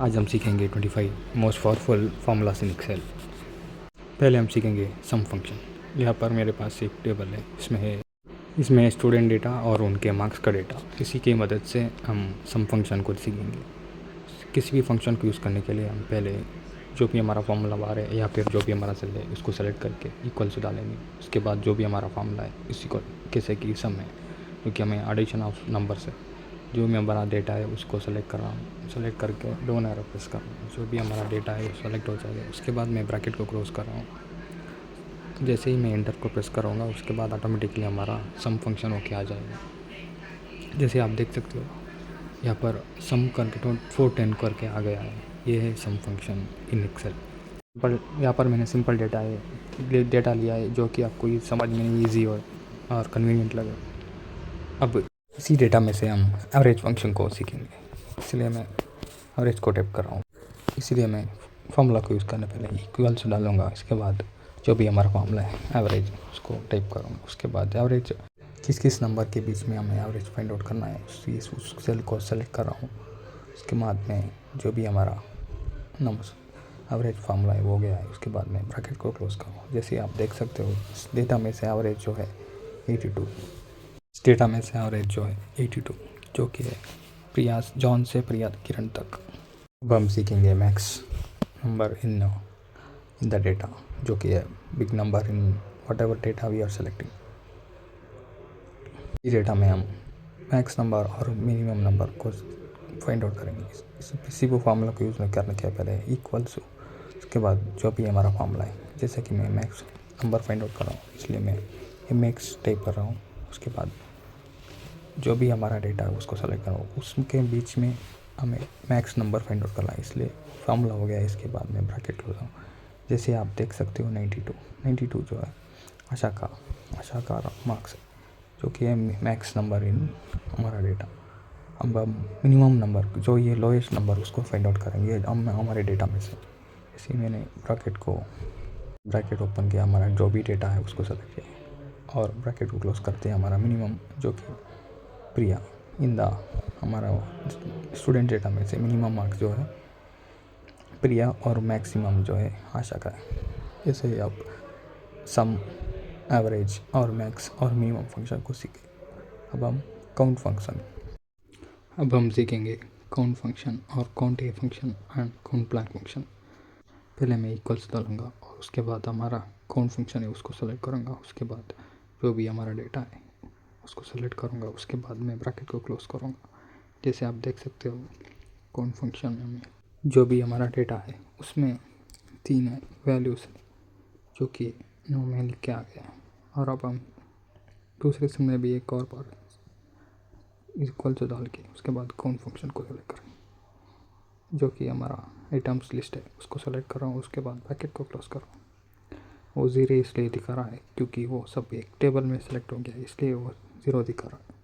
आज हम सीखेंगे 25 most powerful formulas in Excel. पहले हम सीखेंगे सम फंक्शन। यहाँ पर मेरे पास एक टेबल है, इसमें स्टूडेंट डेटा और उनके मार्क्स का डेटा। इसी की मदद से हम सम फंक्शन को सीखेंगे। किसी भी फंक्शन को यूज़ करने के लिए हम पहले जो भी हमारा फार्मूला बार है या फिर जो भी हमारा सेल है उसको सेलेक्ट करके इक्वल से डालेंगे। उसके बाद जो भी हमारा फार्मूला है इसी को कैसे कि सम है, क्योंकि हमें एडिशन ऑफ नंबर्स है। जो भी हमारा डेटा है उसको सेलेक्ट कर रहा हूँ, सेलेक्ट करके डाउन एरो प्रेस कर रहा हूँ। जो भी हमारा डेटा है वो सेलेक्ट हो जाएगा। उसके बाद मैं ब्रैकेट को क्लोज कर रहा हूँ। जैसे ही मैं एंटर को प्रेस करूँगा उसके बाद ऑटोमेटिकली हमारा सम फंक्शन होके आ जाएगा। जैसे आप देख सकते हो यहाँ पर सम करके 410 करके आ गया है। ये है सम फंक्शन इन एक्सेल। पर यहाँ पर मैंने सिंपल डेटा लिया है जो कि आपको ये समझने में ईजी हो और कन्वीनियंट लगे। अब इसी डेटा में से हम एवरेज फंक्शन को सीखेंगे, इसलिए मैं एवरेज को टाइप कर रहा हूँ। इसीलिए मैं फार्मूला को यूज़ करने पहले इक्वल से डालूँगा। इसके बाद जो भी हमारा फार्मूला है एवरेज उसको टाइप करूँगा। उसके बाद एवरेज किस नंबर के बीच में हमें एवरेज फाइंड आउट करना है उस सेल को सेलेक्ट कर रहा हूँ। उसके बाद में जो भी हमारा नंबर एवरेज फार्मूला है वो गया है। उसके बाद मैं ब्रैकेट को क्लोज करूँ। जैसे आप देख सकते हो इस डेटा में से एवरेज जो है 82, इस डेटा में से एवरेज जो है 82 जो कि है प्रिया जॉन से प्रिया किरण तक। अब हम सीखेंगे max number in the data जो कि है big number in whatever data we are selecting. इस डेटा में हम मैक्स नंबर और मिनिमम नंबर को फाइंड आउट करेंगे। किसी भी फार्मूला को यूज़ करने के पहले इक्वल टू, उसके बाद जो भी हमारा फार्मूला है, जैसे कि मैं मैक्स नंबर फाइंड आउट कर रहा हूँ इसलिए मैं मैक्स टाइप कर रहा हूँ। उसके बाद जो भी हमारा डेटा है उसको सेलेक्ट कर रहा हूँ, उसके बीच में हमें मैक्स नंबर फाइंड आउट करना है, इसलिए फार्मूला हो गया। इसके बाद मैं ब्रैकेट क्लोज हूँ। जैसे आप देख सकते हो 92 जो है आशा का मार्क्स है जो कि है मैक्स नंबर इन हमारा डेटा। अब हम मिनिमम नंबर जो ये लोएस्ट नंबर उसको फाइंड आउट करेंगे हम हमारे डेटा में से। इसी मैंने ब्रैकेट ओपन किया, हमारा जो भी डेटा है उसको सेलेक्ट किया और ब्रैकेट को क्लोज करते हैं। हमारा मिनिमम जो कि प्रिया इन द हमारा स्टूडेंट डेटा में से मिनिमम मार्क्स जो है प्रिया और मैक्सिमम जो है आशा का है। ऐसे ही आप सम, एवरेज और मैक्स और मिनिमम फंक्शन को सीखें। अब हम सीखेंगे काउंट फंक्शन और count a function and count blank function. पहले मैं इक्वल्स डालूँगा और उसके बाद हमारा काउंट फंक्शन है उसको सेलेक्ट करूँगा। उसके बाद जो भी हमारा डेटा है उसको सेलेक्ट करूँगा। उसके बाद मैं ब्रैकेट को क्लोज करूँगा। जैसे आप देख सकते हो काउंट फंक्शन में जो भी हमारा डेटा है उसमें 3 वैल्यूज़ जो कि 9 में लिख के आ गया है। और अब हम दूसरे सेल में भी एक और बार इक्वल से डाल के उसके बाद काउंट फंक्शन को सेलेक्ट करें जो कि हमारा आइटम्स लिस्ट है उसको सेलेक्ट कर रहा हूँ। उसके बाद ब्रैकेट को क्लोज कर रहा हूँ। वो 0 इसलिए दिखा रहा है क्योंकि वो सब एक टेबल में सेलेक्ट हो गया है, इसलिए वो 0 दिखा रहा है।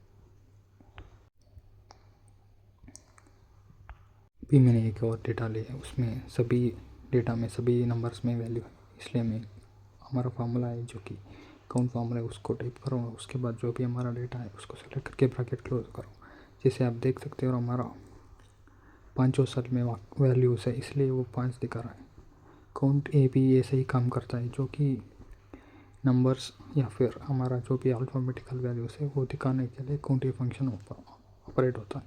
भी मैंने एक और डेटा लिया है, उसमें सभी डेटा में सभी नंबर्स में वैल्यू है, इसलिए मैं हमारा फार्मूला है जो कि काउंट फार्मूला है उसको टाइप करूँगा। उसके बाद जो भी हमारा डेटा है उसको सेलेक्ट करके ब्रैकेट क्लोज करूँ। जैसे आप देख सकते हो हमारा 5 सेल में वैल्यूज़ है इसलिए वो 5 दिखा रहा है। काउंट ए भी ऐसे ही काम करता है जो कि नंबर्स या फिर हमारा जो भी अल्फ़ाबेटिकल वैल्यूज़ है वो दिखाने के लिए काउंट ए फंक्शन ऑपरेट होता है।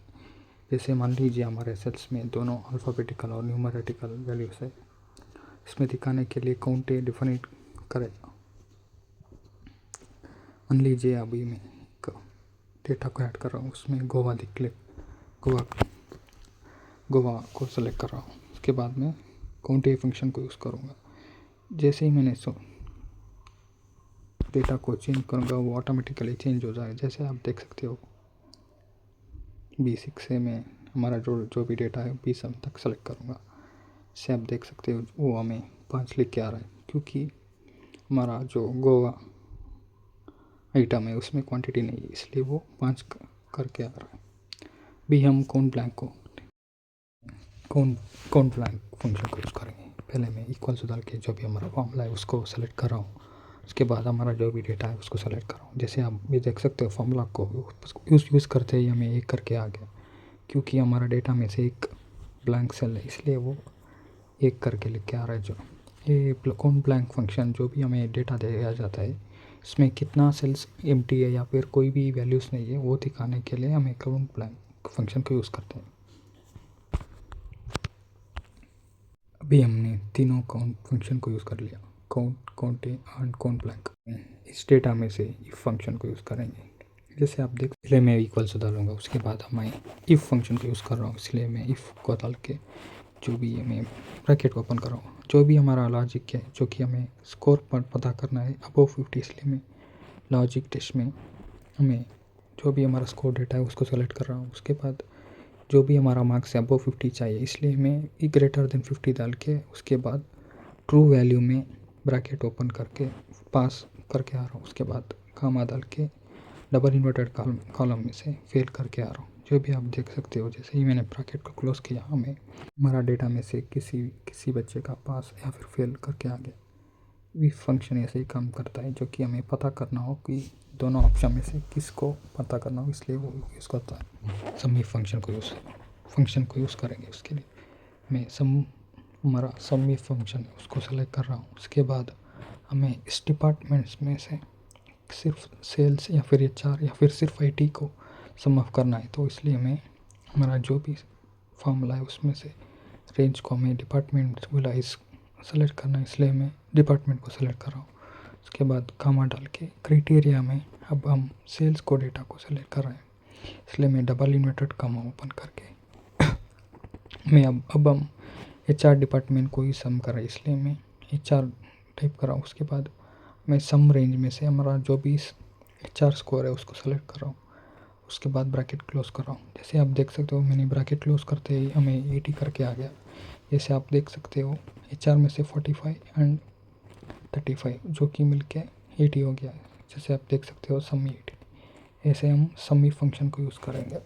जैसे मान लीजिए हमारे सेल्स में दोनों अल्फ़ाबेटिकल और न्यूमेरिकल वैल्यूज़ है, इसमें दिखाने के लिए काउंट ए डिफाइन करेगा। मान लीजिए अभी मैं एक डेटा को ऐड कर रहा हूँ, उसमें गोवा को सेलेक्ट कर रहा हूँ। उसके बाद मैं काउंट ए फंक्शन को यूज़ करूँगा। जैसे ही मैंने डेटा को चेंज करूँगा वो ऑटोमेटिकली चेंज हो जाएगा। जैसे आप देख सकते हो B6 से मैं हमारा जो भी डेटा है B7 तक सेलेक्ट करूँगा। इससे आप देख सकते हो वो हमें 5 लिख के आ रहा है क्योंकि हमारा जो गोवा आइटम है उसमें क्वांटिटी नहीं है, इसलिए वो 5 करके आ रहा है। भी हम काउंट ब्लैंक फंक्शन को यूज़ करेंगे। पहले मैं इक्वल से डाल के जो भी हमारा फॉर्मूला है उसको सेलेक्ट कर रहा हूँ। उसके बाद हमारा जो भी डेटा है उसको सेलेक्ट कर रहा हूँ। जैसे आप भी देख सकते हो फॉर्मूला को यूज़ करते ही हमें एक करके आ गया क्योंकि हमारा डेटा में से एक ब्लैंक सेल है इसलिए वो एक करके लिख के आ रहा है। जो ये काउंट ब्लैंक फंक्शन जो भी हमें डेटा दिया जाता है इसमें कितना सेल्स एम्प्टी है या फिर कोई भी वैल्यूज़ नहीं है वो दिखाने के लिए हम काउंट ब्लैंक फंक्शन को यूज़ करते हैं। अभी हमने तीनों काउंट फंक्शन को यूज़ कर लिया, count, count and count blank. इस डेटा में से इफ फंक्शन को यूज़ करेंगे। जैसे आप देख, इसलिए मैं इक्वल से डालूंगा, उसके बाद मैं इफ़ फंक्शन को यूज़ कर रहा हूँ, इसलिए मैं इफ़ को डाल के जो भी मैं ब्रैकेट को ओपन कर रहा हूँ, जो भी हमारा लॉजिक है जो कि हमें स्कोर पर पता करना है अबव 50, इसलिए मैं लॉजिक टेस्ट में हमें जो भी हमारा स्कोर डेटा है उसको सेलेक्ट कर रहा हूँ। उसके बाद जो भी हमारा मार्क्स है अबव 50 चाहिए, इसलिए मैं ग्रेटर देन 50 डाल के उसके बाद ट्रू वैल्यू में ब्रैकेट ओपन करके पास करके आ रहा हूँ। उसके बाद कामा डाल के डबल इन्वर्टेड कॉलम में से फेल करके आ रहा हूँ। जो भी आप देख सकते हो, जैसे ही मैंने ब्रैकेट को क्लोज किया हमें हमारा डेटा में से किसी बच्चे का पास या फिर फेल करके आ गया। इफ फंक्शन ऐसे ही काम करता है, जो कि हमें पता करना हो कि दोनों ऑप्शन में से किसको पता करना हो, इसलिए वो यूज़ करता है। सम इफ फंक्शन को यूज़ करेंगे। उसके लिए मैं हमारा सम इफ फंक्शन है उसको सेलेक्ट कर रहा हूँ। उसके बाद हमें इस डिपार्टमेंट्स में से सिर्फ सेल्स या फिर HR या फिर सिर्फ IT को सम ऑफ करना है, तो इसलिए हमें हमारा जो भी फॉर्मूला है उसमें से रेंज को हमें डिपार्टमेंट वाला इस सेलेक्ट करना है, इसलिए मैं डिपार्टमेंट को सेलेक्ट कर रहा हूँ। उसके बाद कामा डाल के क्राइटेरिया में अब हम सेल्स को डेटा को सेलेक्ट कर रहे हैं, इसलिए मैं डबल इन्वर्टेड कामा ओपन करके मैं अब हम HR डिपार्टमेंट को ही सम कर रहे हैं, इसलिए मैं HR टाइप कर रहा हूँ। उसके बाद मैं सम रेंज में से हमारा जो भी HR स्कोर है उसको सेलेक्ट कर रहा हूँ। उसके बाद ब्रैकेट क्लोज कर रहा हूँ। जैसे आप देख सकते हो मैंने ब्रैकेट क्लोज करते ही हमें 80 करके आ गया। जैसे आप देख सकते हो HR में से 45 एंड 35 जो कि मिलके 80 हो गया है। जैसे आप देख सकते हो सम 80। ऐसे हम सम इफ फंक्शन को यूज़ करेंगे।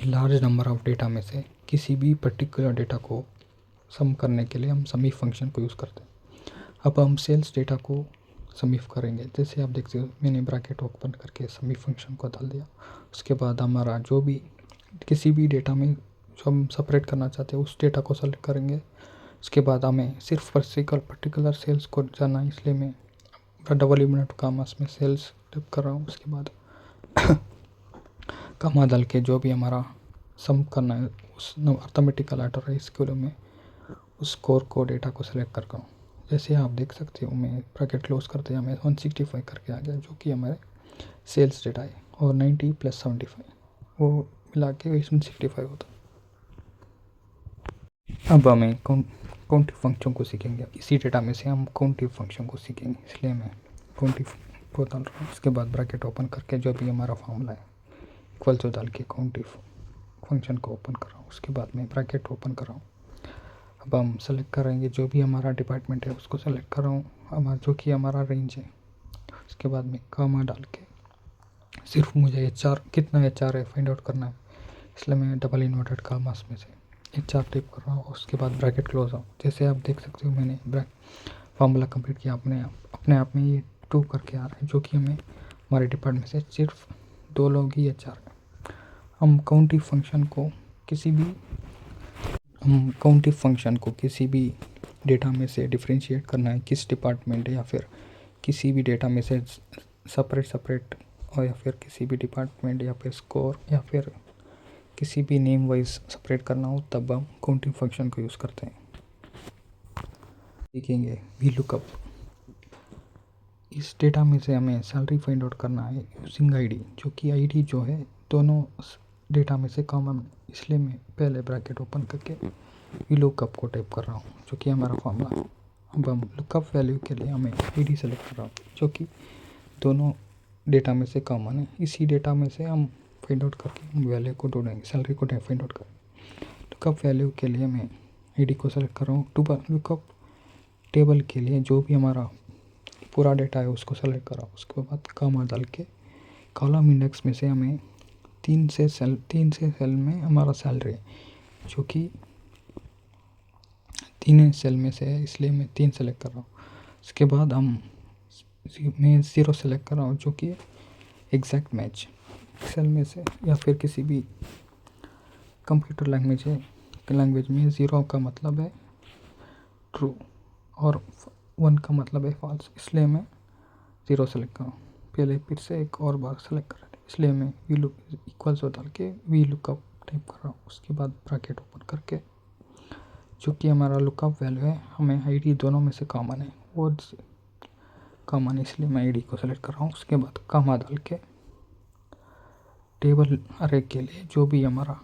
लार्ज नंबर ऑफ डेटा में से किसी भी पर्टिकुलर डेटा को सम करने के लिए हम सम इफ फंक्शन को यूज़ करते हैं। अब हम सेल्स डेटा को सम इफ करेंगे। जैसे आप देखते हो मैंने ब्रैकेट ओपन करके सम इफ फंक्शन को डाल दिया। उसके बाद हमारा जो भी किसी भी डेटा में जो हम सेपरेट करना चाहते हैं उस डेटा को सेलेक्ट करेंगे। उसके बाद हमें सिर्फ पर्टिकुलर सेल्स को जाना है, इसलिए मैं डबल इन्वर्टेड कामास में सेल्स टाइप कर रहा हूँ। उसके बाद कामा डाल के जो भी हमारा सम करना है उस अर्थमेटिकल ऑर्डर है, इसके लिए मैं उस स्कोर को डेटा को सेलेक्ट कर रहा हूँ। जैसे आप देख सकते हो मैं ब्रैकेट क्लोज करते हैं हमें 165 करके आ गया, जो कि हमारे सेल्स डेटा है, और 90 + 75 वो मिला के 165 होता है। अब हमें काउंटिव फंक्शन को सीखेंगे। इसी डेटा में से हम काउंटिव फंक्शन को सीखेंगे, इसलिए मैं काउंटिव को डाल रहा हूँ। उसके बाद ब्रैकेट ओपन करके जो भी हमारा फॉर्मूला है इक्वल टू डाल के काउंटिव फंक्शन को ओपन कर रहा हूँ। उसके बाद मैं ब्रैकेट ओपन कर रहा हूँ। अब हम सेलेक्ट करेंगे जो भी हमारा डिपार्टमेंट है उसको सेलेक्ट कर रहा हूँ, हमारा जो कि हमारा रेंज है। उसके बाद मैं कामा डाल के सिर्फ मुझे HR कितना HR है फाइंड आउट करना है, इसलिए मैं डबल इन्वर्टेड कामास में से HR टाइप कर रहा हूँ। उसके बाद ब्रैकेट क्लोज हो। जैसे आप देख सकते हो मैंने फॉर्मूला कंप्लीट किया, अपने आप में ये 2 करके आ रहा है, जो कि हमें हमारे डिपार्टमेंट से सिर्फ 2 लोग ही HR है। हम काउंटिव फंक्शन को किसी भी डेटा में से डिफरेंशिएट करना है, किस डिपार्टमेंट या फिर किसी भी डेटा में से सेपरेट और या फिर किसी भी डिपार्टमेंट या फिर स्कोर या फिर किसी भी नेम वाइज सेपरेट करना हो, तब हम काउंटिंग फंक्शन को यूज़ करते हैं। देखेंगे वी लुकअप। इस डेटा में से हमें सैलरी फाइंड आउट करना है यूजिंग ID, जो कि ID जो है दोनों डेटा में से कॉमन, इसलिए मैं पहले ब्रैकेट ओपन करके वी लुकअप को टाइप कर रहा हूँ, जो कि हमारा फॉर्मूला। अब हम लुकअप वैल्यू के लिए हमें ID सेलेक्ट कर रहा हूँ, जो कि दोनों डेटा में से कॉमन है। इसी डेटा में से हम फाइंड आउट करके हम वैल्यू को ढूंढेंगे, सैलरी को फाइंड आउट करें। लुकअप वैल्यू के लिए मैं ID को सेलेक्ट कर रहा हूँ। लुकअप टेबल के लिए जो भी हमारा पूरा डेटा है उसको सेलेक्ट करा। उसके बाद कामा डाल के कॉलम इंडेक्स में से हमें 3 से सेल में हमारा सैलरी है, जो कि 3 सेल में से है, इसलिए मैं 3 सेलेक्ट कर रहा हूँ। उसके बाद मैं 0 सेलेक्ट कर रहा हूँ, जो कि एग्जैक्ट मैच सेल में से या फिर किसी भी कंप्यूटर लैंग्वेज है लैंग्वेज में 0 का मतलब है ट्रू और 1 का मतलब है फॉल्स, इसलिए मैं 0 सेलेक्ट करूँ। पहले फिर से एक और बार सेलेक्ट कर रहा है, इसलिए मैं वी लुक इक्वल्स डाल के वी लुकअप टाइप कर रहा हूँ। उसके बाद ब्रैकेट ओपन करके जो कि हमारा लुकअप वैल्यू है, हमें आईडी दोनों में से कॉमन है, वो कॉमन है, इसलिए मैं आईडी को सेलेक्ट कर रहा हूँ। उसके बाद कॉमा डाल के टेबल अरे के लिए जो भी हमारा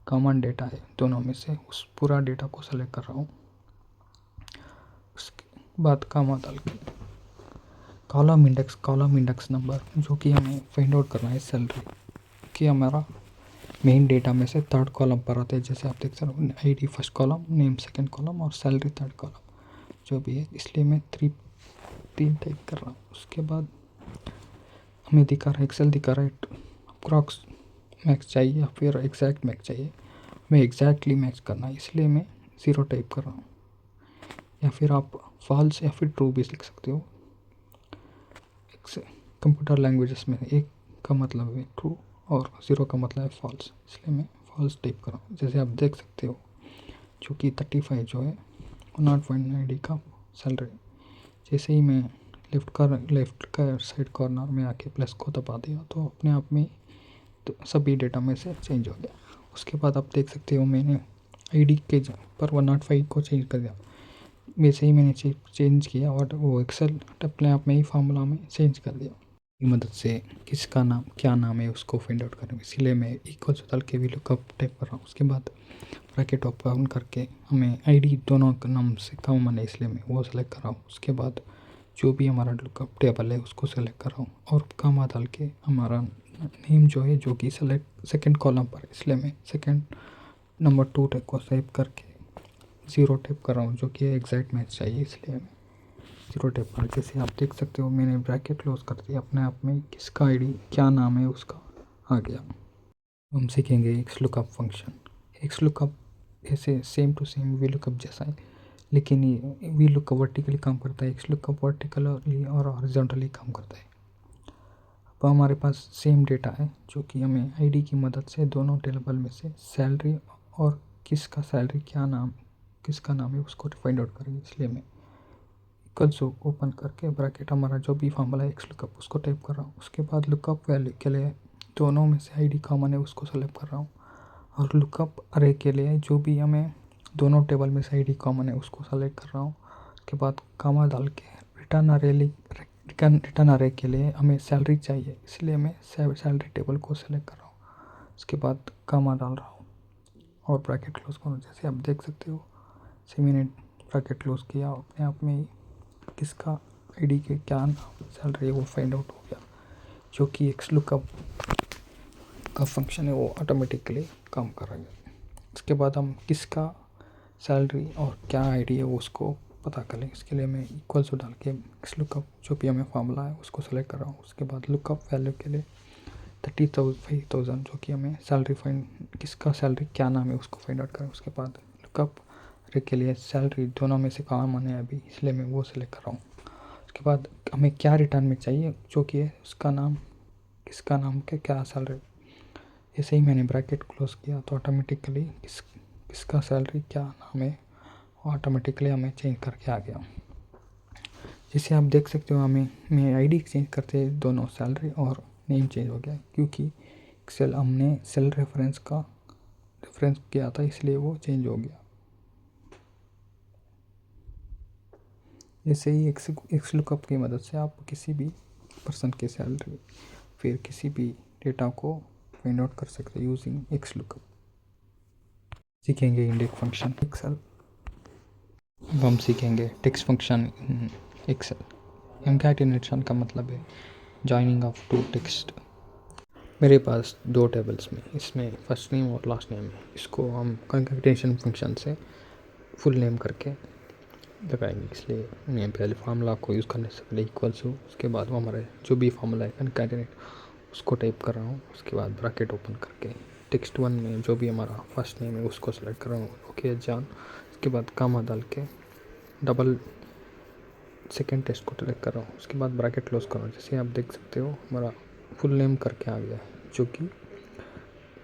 कॉमन डेटा है दोनों में से, उस पूरा डेटा को सेलेक्ट कर रहा हूँ। उसके बाद कॉमा डाल के कॉलम इंडेक्स नंबर जो कि हमें फाइंड आउट करना है सैलरी, कि हमारा मेन डेटा में से थर्ड कॉलम पर आता है। जैसे आप देख सकते हो ID first column, name second column और सैलरी थर्ड कॉलम जो भी है, इसलिए मैं 3 टाइप कर रहा हूँ। उसके बाद हमें दिखा रहा है, एक्सेल दिखा रहा है अप्रॉक्स मैक्स चाहिए या फिर एग्जैक्ट मैक्स चाहिए। हमें एग्जैक्टली मैच करना है, इसलिए मैं 0 टाइप कर रहा हूँ, या फिर आप फॉल्स या फिर ट्रू भी लिख सकते हो। कंप्यूटर लैंग्वेजेस में 1 का मतलब है ट्रू और 0 का मतलब है फॉल्स, इसलिए मैं फॉल्स टाइप कर रहा हूँ। जैसे आप देख सकते हो जो कि 35 जो है 0.9 का सैलरी, जैसे ही मैं लेफ्ट का साइड कॉर्नर में आके प्लस को दबा दिया तो अपने आप में तो सभी डेटा में से चेंज हो गया। उसके बाद आप देख सकते हो मैंने आईडी के पर 105 को चेंज कर दिया। वैसे ही मैंने चेंज किया और वो एक्सेल अपने आप में ही फार्मूला में चेंज कर दिया। की मदद से किसका नाम क्या नाम है उसको फाइंड आउट करेंगे, इसीलिए मैं इक्वल्स डाल के भी लुकअप टाइप कर रहा हूँ। उसके बाद ब्रैकेट ओपन करके हमें आईडी दोनों का नाम से कॉमन है, इसलिए मैं वो सेलेक्ट कर रहा हूँ। उसके बाद जो भी हमारा लुकअप टेबल है उसको सेलेक्ट कर रहा हूँ और कॉमा डाल के हमारा नेम जो है जो कि सेकंड कॉलम पर है, इसलिए मैं सेकंड नंबर 2 टाइप को सेव करके 0 टाइप कर रहा हूँ, जो कि एग्जैक्ट मैच चाहिए, इसलिए मैं 0 टाइप कर। जैसे आप देख सकते हो मैंने ब्रैकेट क्लोज कर दिया, अपने आप में किसका आईडी क्या नाम है उसका आ गया। हम सीखेंगे X lookup function. X lookup ऐसे same to same V lookup जैसा है, लेकिन ये वी लुकअप वर्टिकली काम करता है, एक्स लुकअप वर्टिकली और हॉरिजॉन्टली काम करता है। अब हमारे पास सेम डेटा है जो कि हमें आईडी की मदद से दोनों टेबल में से सैलरी और किसका सैलरी किसका नाम है उसको फाइंड आउट करेंगे, इसलिए मैं इक्वल्स ओपन करके ब्रैकेट हमारा जो भी फॉर्मूला है एक्स लुकअप उसको टाइप कर रहा हूँ। उसके बाद लुकअप वैल्यू के लिए दोनों में से आईडी कॉमन है उसको सेलेक्ट कर रहा हूँ, और लुकअप अरे के लिए जो भी हमें दोनों टेबल में से आईडी कॉमन है उसको सेलेक्ट कर रहा हूँ। उसके बाद कॉमा डाल के रिटर्न अरे के लिए हमें सैलरी चाहिए, इसलिए मैं सैलरी टेबल को सेलेक्ट कर रहा हूँ। उसके बाद कॉमा डाल रहा हूँ और ब्रैकेट क्लोज कर रहा हूँ। जैसे आप देख सकते हो मैंने ब्रैकेट क्लोज किया, अपने आप में ही किसका आईडी के क्या नाम सैलरी है वो फाइंड आउट हो गया, जो कि एक्स लुकअप का फंक्शन है वो ऑटोमेटिकली काम करेगा। उसके बाद हम किसका सैलरी और क्या आईडी है वो उसको पता कर लें, इसके लिए मैं इक्वल्स डाल के एक्स लुकअप जो भी हमें फार्मूला है उसको सेलेक्ट कर रहा हूँ। उसके बाद लुकअप वैल्यू के लिए 35,000 जो कि हमें सैलरी किसका सैलरी क्या नाम है उसको फाइंड आउट करें। उसके बाद लुकअप के लिए सैलरी दोनों में से कॉमन है अभी, इसलिए मैं वो सेलेक्ट कर रहा हूँ। उसके बाद हमें क्या रिटर्न में चाहिए जो कि है उसका नाम किसका नाम के क्या सैलरी। ऐसे ही मैंने ब्रैकेट क्लोज किया तो ऑटोमेटिकली किसका सैलरी क्या नाम है ऑटोमेटिकली हमें चेंज करके आ गया। जैसे आप देख सकते हो मैं आईडी चेंज करते दोनों सैलरी और नेम चेंज हो गया, क्योंकि हमने सेल रेफरेंस किया था इसलिए वो चेंज हो गया। ऐसे ही एक्स लुकअप की मदद से आप किसी भी पर्सन की सैलरी फिर किसी भी डेटा को फाइंड आउट कर सकते हैं यूजिंग एक्स लुकअप। सीखेंगे इंडेक्स फंक्शन एक्सेल। अब हम सीखेंगे टेक्स्ट फंक्शन एक्सेल। कंकैटिनेशन का मतलब है जॉइनिंग ऑफ 2 टेक्स्ट। मेरे पास 2 टेबल्स में इसमें फर्स्ट नेम और लास्ट नेम है, इसको हम कंकैटिनेशन फंक्शन से फुल नेम करके लगाएंगे, इसलिए मैं पहले फार्मूला को यूज़ करने से पहले इक्वल्स हो, उसके बाद वो हमारे जो भी फार्मूला है कंकैटिनेट उसको टाइप कर रहा हूँ। उसके बाद ब्रैकेट ओपन करके टेक्स्ट 1 में जो भी हमारा फर्स्ट नेम है उसको सेलेक्ट कर रहा हूँ, ओके जान। उसके बाद कॉमा डाल के डबल सेकेंड टेक्स्ट को सेलेक्ट कर रहा हूँ। उसके बाद ब्रैकेट क्लोज कर रहा हूँ। जैसे आप देख सकते हो हमारा फुल नेम करके आ गया है, जो कि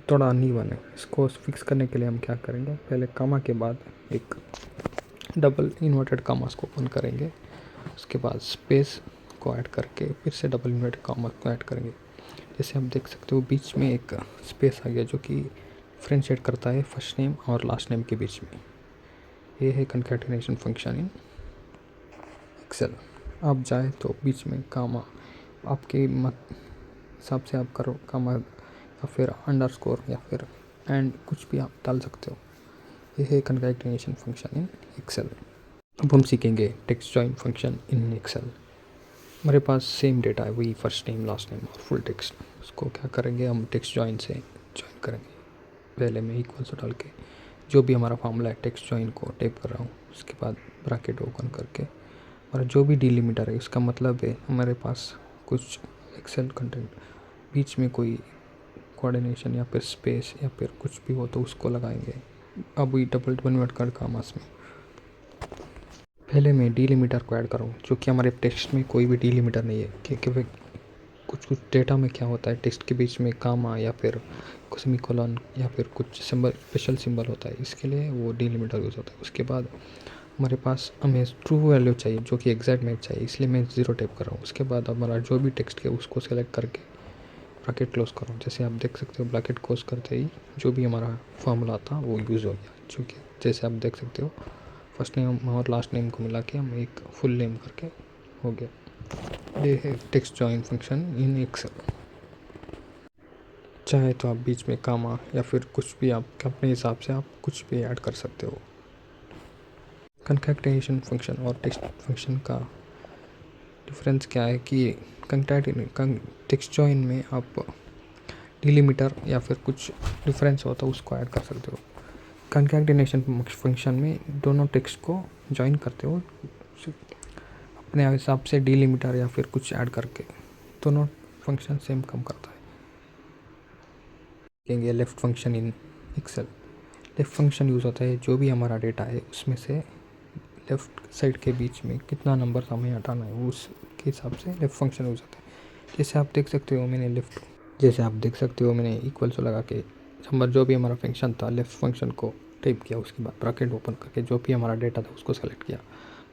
थोड़ा अनइवन है। इसको फिक्स करने के लिए हम क्या करेंगे, पहले कामा के बाद एक डबल इन्वर्टेड कामास को ओपन करेंगे, उसके बाद स्पेस को ऐड करके फिर से डबल इन्वर्टेड कामास को ऐड करेंगे। जैसे आप देख सकते हो बीच में एक स्पेस आ गया जो कि डिफरेंशिएट करता है फर्स्ट नेम और लास्ट नेम के बीच में। ये है कंकैटिनेशन फंक्शन इन एक्सेल। आप जाए तो बीच में कामा आपके मत हिसाब से आप करो, कामा या फिर अंडरस्कोर या फिर एंड कुछ भी आप डाल सकते हो। ये है कंकैटिनेशन फंक्शन इन एक्सेल। अब हम सीखेंगे text join function in Excel. हमारे पास सेम डेटा है, वही फर्स्ट नेम लास्ट नेम और फुल टेक्स्ट। उसको क्या करेंगे, हम टेक्स्ट जॉइन से जॉइन करेंगे। पहले मैं इक्वल से डाल के जो भी हमारा फार्मूला है टेक्स्ट जॉइन को टाइप कर रहा हूँ, उसके बाद ब्रैकेट ओपन करके और जो भी डिलिमिटर है उसका मतलब है हमारे पास कुछ एक्सेल कंटेंट बीच में कोई कोऑर्डिनेशन या फिर स्पेस या फिर कुछ भी हो तो उसको लगाएंगे। अब वही डबल कन्वर्ट कर कामास में पहले मैं डिलिमिटर को ऐड करूँ, जो कि हमारे टेक्स्ट में कोई भी डिलिमिटर नहीं है। क्योंकि कुछ कुछ डेटा में क्या होता है, टेक्स्ट के बीच में कामा या फिर सेमीकोलन या फिर कुछ सिंबल स्पेशल सिंबल होता है, इसके लिए वो डिलिमिटर यूज़ होता है। उसके बाद हमारे पास हमें ट्रू वैल्यू चाहिए जो कि एग्जैक्ट मैच चाहिए, इसलिए मैं 0 टाइप कर रहा हूँ। उसके बाद हमारा जो भी टेक्स्ट है उसको सेलेक्ट करके ब्रैकेट क्लोज करो। जैसे आप देख सकते हो ब्रैकेट क्लोज करते ही जो भी हमारा फॉर्मूला था वो यूज़ हो गया। चूँकि जैसे आप देख सकते हो फर्स्ट नेम और लास्ट नेम को मिला के हम एक फुल नेम करके हो गया। ये है text join function in Excel. चाहे तो आप बीच में कामा या फिर कुछ भी आप अपने हिसाब से आप कुछ भी ऐड कर सकते हो। कंकैटिनेशन फंक्शन और टेक्स्ट फंक्शन का डिफरेंस क्या है कि टेक्स्ट जॉइन में आप डिलिमिटर या फिर कुछ डिफरेंस होता है उसको ऐड कर सकते हो। कंकैटिनेशन फंक्शन में दोनों टेक्स्ट को जॉइन करते हो अपने हिसाब से डिलिमिटर या फिर कुछ ऐड करके, दोनों फंक्शन सेम काम करता है। देखेंगे left function in Excel. Left function use होता है जो भी हमारा डेटा है उसमें से लेफ़्ट साइड के बीच में कितना नंबर हमें हटाना है उसके हिसाब से लेफ़्ट फंक्शन यूज़ होता है। जैसे आप देख सकते हो मैंने इक्वल से लगा के नंबर जो भी हमारा फंक्शन था लेफ़्ट फंक्शन को टाइप किया, उसके बाद ब्रैकेट ओपन करके जो भी हमारा डेटा था उसको सेलेक्ट किया।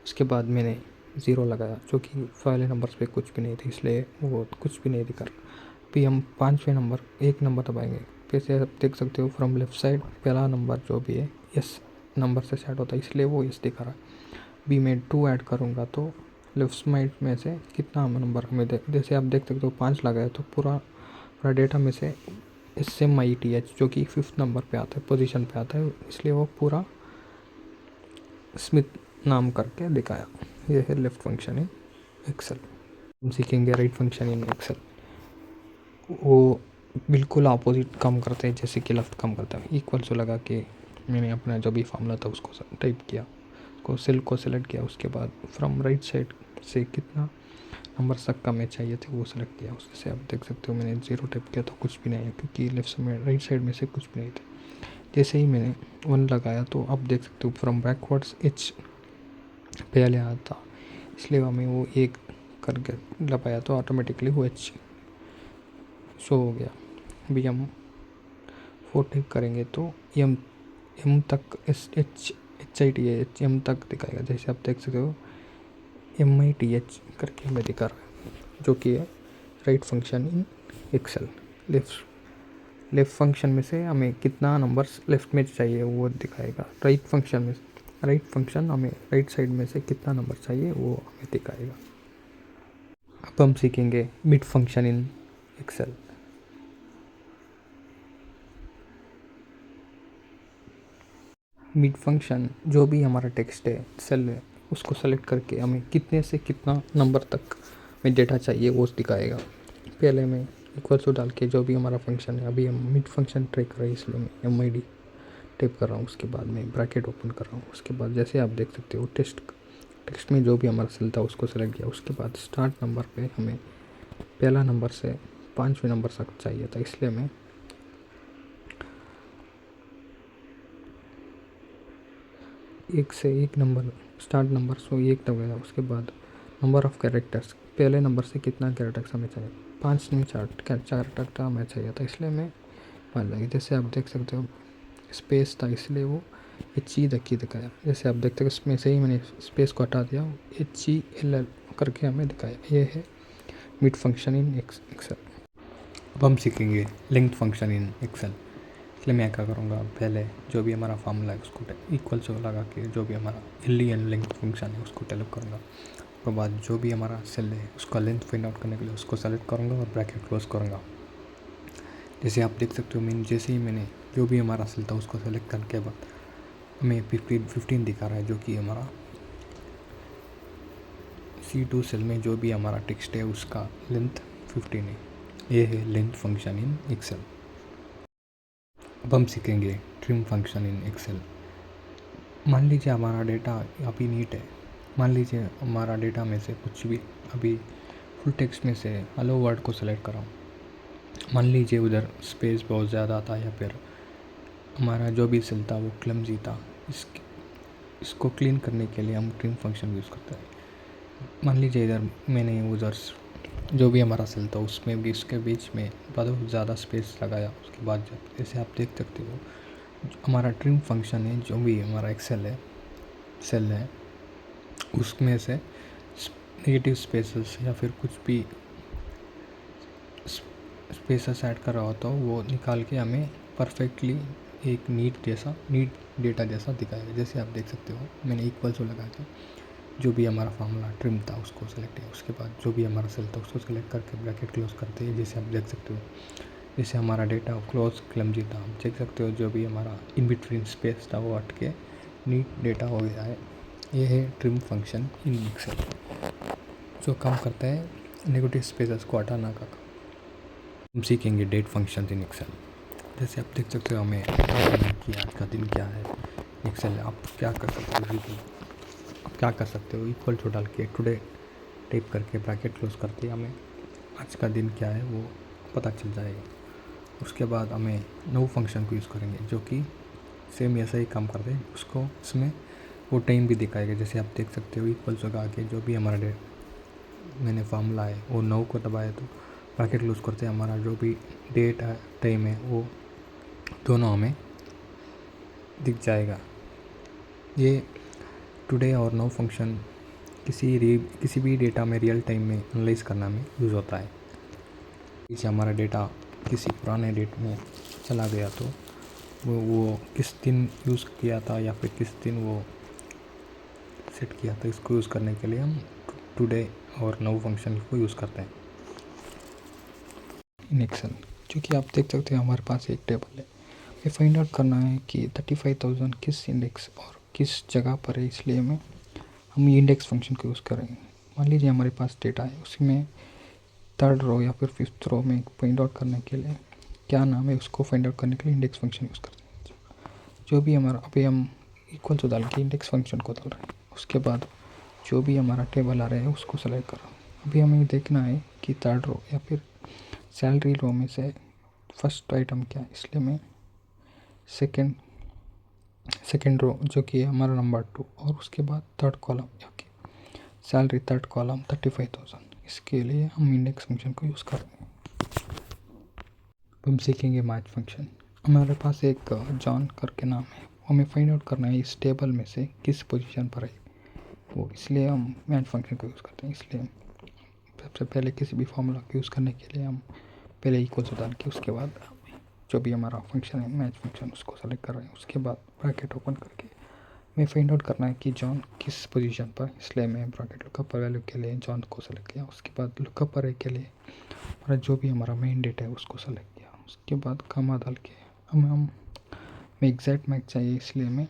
उसके बाद मैंने 0 लगाया जो कि पहले नंबर्स पे कुछ भी नहीं थे, इसलिए वो कुछ भी नहीं दिखा। अभी हम 5वें नंबर एक नंबर दबाएंगे, फिर से आप देख सकते हो फ्रॉम लेफ़्ट साइड पहला नंबर जो भी है यस नंबर से स्टार्ट होता है, इसलिए वो यस दिखा रहा है। अभी मैं 2 ऐड करूँगा तो लेफ्ट साइड में से कितना नंबर हमें जैसे आप देख सकते हो 5 लगाया तो पूरा डेटा में से SMITH जो कि 5th नंबर पे आता है, पोजीशन पे आता है, इसलिए वो पूरा स्मिथ नाम करके दिखाया। ये है लेफ़्ट फंक्शन इन एक्सेल। हम सीखेंगे राइट फंक्शन इन एक्सेल। वो बिल्कुल अपोजिट काम करते हैं जैसे कि लेफ़्ट काम करता है। इक्वल से लगा के मैंने अपना जो भी फार्मूला था उसको टाइप किया, सेल को सेलेक्ट किया। उसके बाद फ्रॉम राइट साइड से कितना नंबर तक का मैच चाहिए थे वो सेलेक्ट किया। उससे आप देख सकते हो मैंने 0 टाइप किया तो कुछ भी नहीं है क्योंकि लेफ्ट में राइट साइड में से कुछ भी नहीं थे। जैसे ही मैंने 1 लगाया तो आप देख सकते हो फ्रॉम बैकवर्ड्स H पहले आया था, इसलिए हमें वो 1 करके लगाया तो ऑटोमेटिकली वो H शो हो गया। अभी हम 4 टाइप करेंगे तो M तक HITH M तक दिखाएगा। जैसे आप देख सकते हो MITH करके हमें दिखा रहा है, जो कि है right function in Excel. Left function में से हमें कितना नंबर्स लेफ़्ट में चाहिए वो दिखाएगा। राइट फंक्शन हमें राइट साइड में से कितना नंबर चाहिए वो हमें दिखाएगा। अब हम सीखेंगे mid function in Excel. Mid function जो भी हमारा टेक्स्ट है सेल है उसको सेलेक्ट करके हमें कितने से कितना नंबर तक में डेटा चाहिए वो दिखाएगा। पहले मैं इक्वल टू डाल के जो भी हमारा फंक्शन है, अभी हम मिड फंक्शन ट्राई कर रहे हैं इसलिए मैं MID टाइप कर रहा हूँ। उसके बाद मैं ब्रैकेट ओपन कर रहा हूँ। उसके बाद जैसे आप देख सकते हो टेक्स्ट में जो भी हमारा सेल था उसको सेलेक्ट किया। उसके बाद स्टार्ट नंबर पे हमें पहला नंबर से 5वें नंबर तक चाहिए था, इसलिए मैं एक से एक नंबर स्टार्ट नंबर सो 1 तक गया। उसके बाद नंबर ऑफ़ कैरेक्टर्स पहले नंबर से कितना कैरेक्टर्स हमें चाहिए, 5 नहीं 4 कैरेक्टर हमें चाहिए था, इसलिए मैं मान लगे। जैसे आप देख सकते हो स्पेस था इसलिए वो HE दिखाया। जैसे आप देखते हो इसमें से ही मैंने स्पेस को हटा दिया, HELL करके हमें दिखाया। ये है मिड फंक्शन इन एक्सेल। अब हम सीखेंगे लिंक्ड फंक्शन इन एक्सेल। इसलिए मैं क्या करूँगा, पहले जो भी हमारा फार्मूला है उसको इक्वल से लगा के जो भी हमारा एन लिंक्ड फंक्शन है उसको डेवलप करूँगा। उसके बाद जो भी हमारा सेल है उसका लेंथ फाइंड आउट करने के लिए उसको सेलेक्ट करूँगा और ब्रैकेट क्लोज करूँगा। जैसे आप देख सकते हो जैसे ही मैंने जो भी हमारा सेल था उसको सेलेक्ट करने के बाद हमें 15 दिखा रहा है, जो कि हमारा C2 सेल में जो भी हमारा टेक्स्ट है उसका लेंथ 15 है। ये है लेंथ फंक्शन इन एक्सेल। अब हम सीखेंगे ट्रिम फंक्शन इन एक्सेल। मान लीजिए हमारा डेटा अभी नीट है। मान लीजिए हमारा डेटा में से कुछ भी अभी फुल टेक्स्ट में से हेलो वर्ड को सेलेक्ट करा। मान लीजिए उधर स्पेस बहुत ज़्यादा था या फिर हमारा जो भी सेल था वो क्लमजी था। इसको क्लीन करने के लिए हम ट्रिम फंक्शन यूज़ करते हैं। मान लीजिए इधर मैंने उधर जो भी हमारा सेल था उसमें भी इसके बीच में बहुत ज़्यादा स्पेस लगाया। उसके बाद जब जैसे आप देख सकते हो हमारा ट्रिम फंक्शन है, जो भी हमारा एक्सेल है सेल है उसमें से नेगेटिव स्पेसेस या फिर कुछ भी स्पेसेस ऐड कर रहा होता हो वो निकाल के हमें परफेक्टली एक नीट डेटा जैसा दिखाएगा। जैसे आप देख सकते हो मैंने इक्वल टू लगा के जो भी हमारा फार्मूला ट्रिम था उसको सेलेक्ट किया। उसके बाद जो भी हमारा सेल था उसको सेलेक्ट करके ब्रैकेट क्लोज करते हैं। जैसे आप देख सकते हो जैसे हमारा डेटा क्लोज क्लमजी था, आप देख सकते हो जो भी हमारा इन बिटवीन स्पेस था वो हट के नीट डेटा हो गया है। ये है ट्रिम फंक्शन इन एक्सेल, जो काम करता है नेगेटिव स्पेसेस को हटाना का काम। हम सीखेंगे डेट फंक्शन इन एक्सेल। जैसे आप देख सकते हो हमें कि आज का दिन क्या है एक्सेल। आप क्या कर सकते हो, आप क्या कर सकते हो इक्वल टू डाल के टुडे टाइप करके ब्रैकेट क्लोज करते हमें आज का दिन क्या है वो पता चल जाएगा। उसके बाद हमें नो फंक्शन को यूज़ करेंगे जो कि सेम ऐसा ही काम करते हैं। उसको इसमें वो टाइम भी दिखाएगा। जैसे आप देख सकते हो इक्वल लगा के जो भी हमारा मैंने फार्मूला है वो 9 को दबाया तो ब्रैकेट क्लोज करते हमारा जो भी डेट है टाइम है वो दोनों हमें दिख जाएगा। ये टुडे और नो फंक्शन किसी भी डेटा में रियल टाइम में एनालाइज करना में यूज़ होता है। जैसे हमारा डेटा किसी पुराने डेट में चला गया तो वो किस दिन यूज़ किया था या फिर किस दिन वो सेट किया था, इसको यूज़ करने के लिए हम टुडे और नो फंक्शन को यूज़ करते हैं इन एक्सेल। क्योंकि आप देख सकते हैं हमारे पास एक टेबल है, हमें फाइंड आउट करना है कि 35,000 किस इंडेक्स और किस जगह पर है। इसलिए हम इंडेक्स फंक्शन को यूज़ करेंगे। मान लीजिए हमारे पास डेटा है, उसमें थर्ड रो या फिर फिफ्थ रो में फाइंड आउट करने के लिए क्या नाम है उसको फाइंड आउट करने के लिए इंडेक्स फंक्शन यूज़ करते हैं। जो भी हमारा अभी हम इक्वल टू डाल के इंडेक्स फंक्शन को डाल रहे हैं। उसके बाद जो भी हमारा टेबल आ रहा है उसको सेलेक्ट करो। अभी हमें देखना है कि थर्ड रो या फिर सैलरी रो में से फर्स्ट आइटम क्या है। इसलिए मैं सेकेंड रो जो कि है हमारा नंबर 2 और उसके बाद third column okay salary third column 35,000, इसके लिए हम इंडेक्स फंक्शन को यूज़ करेंगे। हम सीखेंगे मैच फंक्शन। हमारे पास एक जॉन करके नाम है, हमें फाइंड आउट करना है इस टेबल में से किस पोजीशन पर है वो, इसलिए हम मैच फंक्शन को यूज़ करते हैं। इसलिए सबसे पहले किसी भी फॉर्मूला को यूज़ करने के लिए हम पहले इक्वल टू डाल के उसके बाद जो भी हमारा फंक्शन है मैच फंक्शन उसको सेलेक्ट कर रहे हैं। उसके बाद ब्रैकेट ओपन करके हमें फाइंड आउट करना है कि जॉन किस पोजीशन पर, इसलिए मैं ब्रैकेट लुकअप पर वैल्यू के लिए जॉन को सेलेक्ट किया। उसके बाद लुकअप पर के लिए हमारा जो भी हमारा मेन डेटा है उसको सेलेक्ट किया। उसके बाद कमा डाल के हमें एग्जैक्ट मैच चाहिए, इसलिए मैं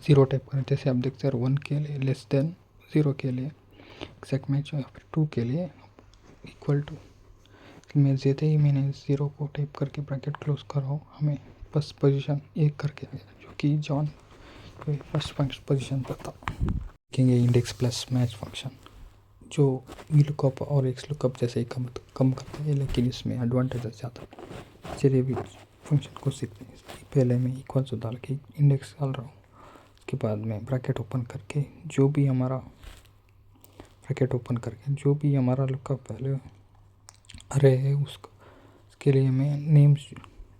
0 टाइप करें। जैसे आप देखते हैं 1 के लिए लेस देन 0 के लिए एग्जैक्ट मैच, या फिर 2 के लिए इक्वल टू। मैं देते ही मैंने 0 को टाइप करके ब्रैकेट क्लोज कर रहा हूँ, हमें फर्स्ट पोजीशन 1 करके आ गया जो कि जॉन फर्स्ट पोजीशन पर था। देखेंगे इंडेक्स प्लस मैच फंक्शन जो वी लुकअप और एक्स लुकअप जैसे ही कम करता है, लेकिन इसमें एडवांटेज ज़्यादा है। चलिए भी फंक्शन को सीखते हैं। पहले मैं इक्वल टू डाल के इंडेक्स डाल रहा हूँ। उसके बाद मैं ब्रैकेट ओपन करके जो भी हमारा लुकअप वैल्यू अरे है उसके लिए मैं नेम्स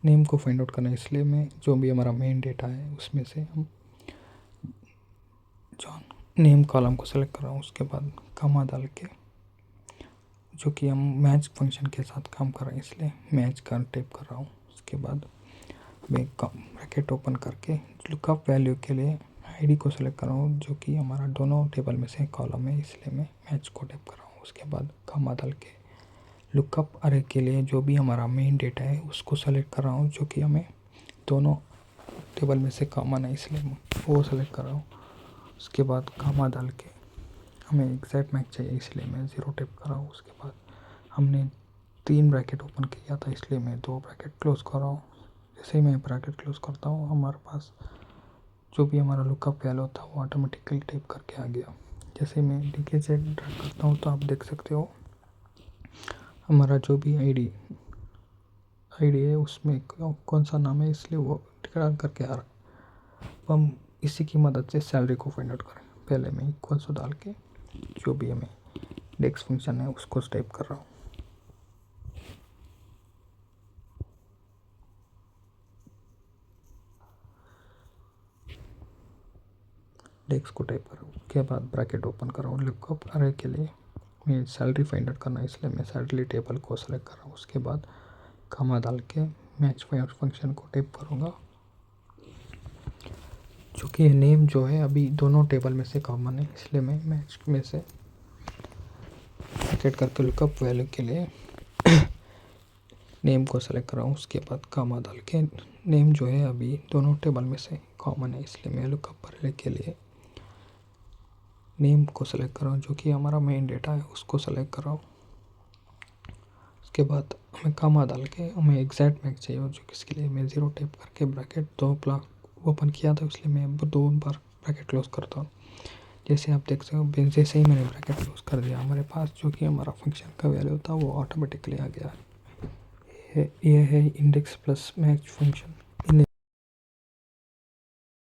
नेम को फाइंड आउट करना है, इसलिए मैं जो भी हमारा मेन डेटा है उसमें से हम जॉन नेम कॉलम को सेलेक्ट कर रहा हूँ। उसके बाद कॉमा डाल के, जो कि हम मैच फंक्शन के साथ काम कर रहे हैं इसलिए मैच का टाइप कर रहा हूँ। उसके बाद मैं ब्रैकेट ओपन करके लुकअप वैल्यू के लिए आईडी को सेलेक्ट कर रहा हूँ, जो कि हमारा दोनों टेबल में से कॉलम है, इसलिए मैं मैच को टाइप कर रहा हूँ। उसके बाद कॉमा डाल के लुकअप अरे के लिए जो भी हमारा मेन डेटा है उसको सेलेक्ट कर रहा हूँ, जो कि हमें दोनों टेबल में से कॉमन है, इसलिए मैं वो सेलेक्ट कर रहा हूँ। उसके बाद कॉमा डाल के हमें एग्जैक्ट मैच चाहिए, इसलिए मैं 0 टाइप कर रहा हूँ। उसके बाद हमने 3 ब्रैकेट ओपन किया था, इसलिए मैं 2 ब्रैकेट क्लोज कर रहा हूँ। जैसे ही मैं ब्रैकेट क्लोज करता हूँ, हमारे पास जो भी हमारा लुकअप वैल्यू था वो ऑटोमेटिकली टाइप करके आ गया। जैसे मैं नीचे से ड्रैग करता हूँ तो आप देख सकते हो हमारा जो भी आईडी है उसमें कौन सा नाम है, इसलिए वो टिक करके आ रहा है। अब हम इसी की मदद से सैलरी को फाइंड आउट करें। पहले मैं इक्वल्स डाल के जो भी हमें इंडेक्स फंक्शन है उसको टाइप कर रहा हूँ। इंडेक्स को टाइप कर रहा हूँ। उसके बाद ब्रैकेट ओपन कर रहा हूँ। लुकअप अरे के लिए मैं सैलरी फाइंड आउट करना है, इसलिए मैं सैलरी टेबल को सेलेक्ट कर रहा हूँ। उसके बाद कॉमा डाल के मैच फंक्शन को टाइप करूँगा। चूँकि नेम जो है अभी दोनों टेबल में से कॉमन है, इसलिए मैं मैच में से ब्रैकेट करके लुकअप वैल्यू के लिए नेम को सेलेक्ट कर रहा हूँ। उसके बाद कॉमा डाल के नेम जो है अभी दोनों टेबल में से कॉमन है, इसलिए मैं लुकअप अरे के लिए नेम को सेलेक्ट कर रहा हूँ, जो कि हमारा मेन डेटा है उसको सेलेक्ट कर रहा हूँ। उसके बाद हमें कॉमा डाल के हमें एग्जैक्ट मैच चाहिए, जो किसके लिए मैं 0 टाइप करके ब्रैकेट 2 ब्लॉक ओपन किया था, इसलिए मैं 2 बार ब्रैकेट क्लोज करता हूँ। जैसे आप देख सकते हो, जैसे ही मैंने ब्रैकेट क्लोज कर दिया, हमारे पास जो कि हमारा फंक्शन का वैल्यू था वो ऑटोमेटिकली आ गया। ये है इंडेक्स प्लस मैच फंक्शन।